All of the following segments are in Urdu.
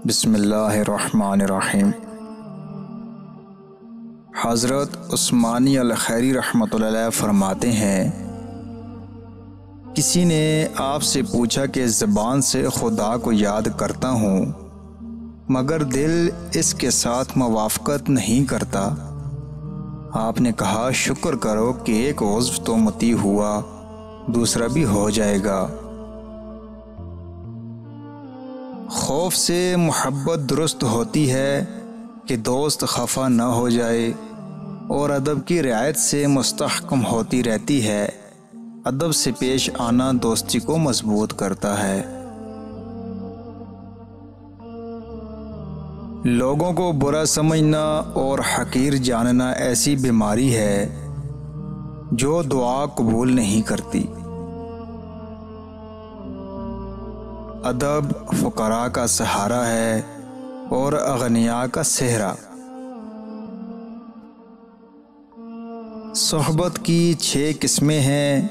بسم اللہ الرحمن الرحیم۔ حضرت عثمانی الخیری رحمۃ اللہ علیہ فرماتے ہیں، کسی نے آپ سے پوچھا کہ زبان سے خدا کو یاد کرتا ہوں مگر دل اس کے ساتھ موافقت نہیں کرتا۔ آپ نے کہا، شکر کرو کہ ایک عضو تو مطیع ہوا، دوسرا بھی ہو جائے گا۔ خوف سے محبت درست ہوتی ہے کہ دوست خفا نہ ہو جائے، اور ادب کی رعایت سے مستحکم ہوتی رہتی ہے۔ ادب سے پیش آنا دوستی کو مضبوط کرتا ہے۔ لوگوں کو برا سمجھنا اور حقیر جاننا ایسی بیماری ہے جو دعا قبول نہیں کرتی۔ ادب فقراء کا سہارا ہے اور اغنیاء کا سہرا۔ صحبت کی 6 قسمیں ہیں۔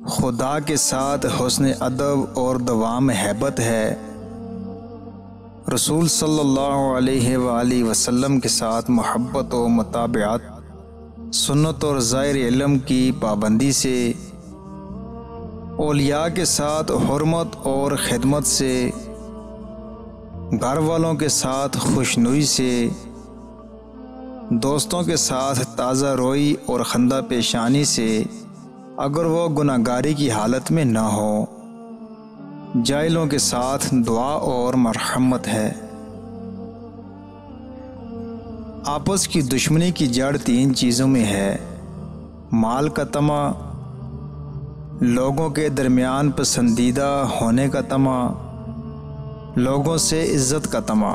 خدا کے ساتھ حسن ادب اور دوام ہیبت ہے۔ رسول صلی اللہ علیہ وآلہ وسلم کے ساتھ محبت و متابعت، سنت اور ظاہر علم کی پابندی سے، اولیاء کے ساتھ حرمت اور خدمت سے، گھر والوں کے ساتھ خوشنوئی سے، دوستوں کے ساتھ تازہ روئی اور خندہ پیشانی سے اگر وہ گناہگاری کی حالت میں نہ ہو، جاہلوں کے ساتھ دعا اور مرحمت ہے۔ آپس کی دشمنی کی جڑ 3 چیزوں میں ہے: مال کا طمع، لوگوں کے درمیان پسندیدہ ہونے کا طمع، لوگوں سے عزت کا طمع۔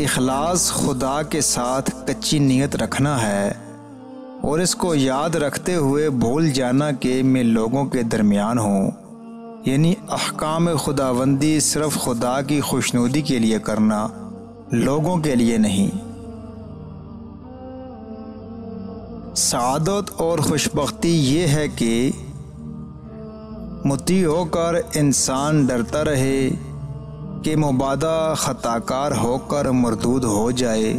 اخلاص خدا کے ساتھ کچی نیت رکھنا ہے اور اس کو یاد رکھتے ہوئے بھول جانا کہ میں لوگوں کے درمیان ہوں، یعنی احکام خداوندی صرف خدا کی خوشنودی کے لیے کرنا، لوگوں کے لیے نہیں۔ سعادت اور خوشبختی یہ ہے کہ مطیع ہو کر انسان ڈرتا رہے کہ مبادا خطا کار ہو کر مردود ہو جائے،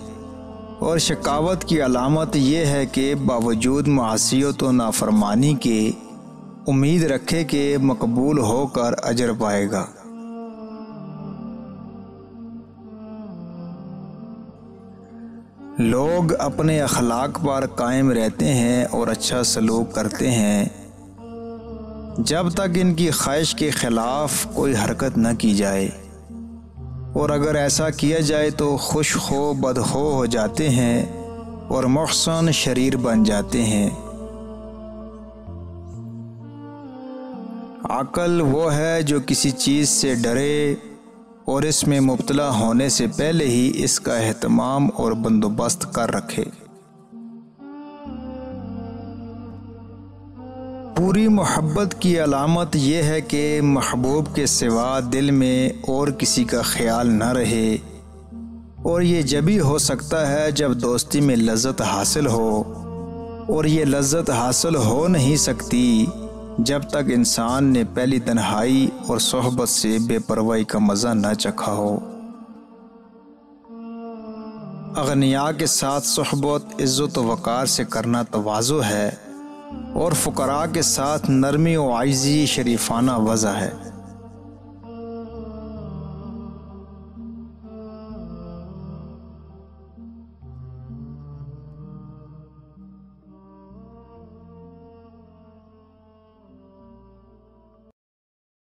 اور شقاوت کی علامت یہ ہے کہ باوجود معصیت و نافرمانی کے امید رکھے کہ مقبول ہو کر اجر پائے گا۔ لوگ اپنے اخلاق پر قائم رہتے ہیں اور اچھا سلوک کرتے ہیں جب تک ان کی خواہش کے خلاف کوئی حرکت نہ کی جائے، اور اگر ایسا کیا جائے تو خوش خو بدخو ہو جاتے ہیں اور محسن شریر بن جاتے ہیں۔ عقل وہ ہے جو کسی چیز سے ڈرے اور اس میں مبتلا ہونے سے پہلے ہی اس کا اہتمام اور بندوبست کر رکھے۔ پوری محبت کی علامت یہ ہے کہ محبوب کے سوا دل میں اور کسی کا خیال نہ رہے، اور یہ جبھی ہو سکتا ہے جب دوستی میں لذت حاصل ہو، اور یہ لذت حاصل ہو نہیں سکتی جب تک انسان نے پہلی تنہائی اور صحبت سے بے پرواہی کا مزہ نہ چکھا ہو۔ اغنیاء کے ساتھ صحبت عزت و وقار سے کرنا تواضع ہے، اور فقراء کے ساتھ نرمی و عاجزی شریفانہ وضع ہے۔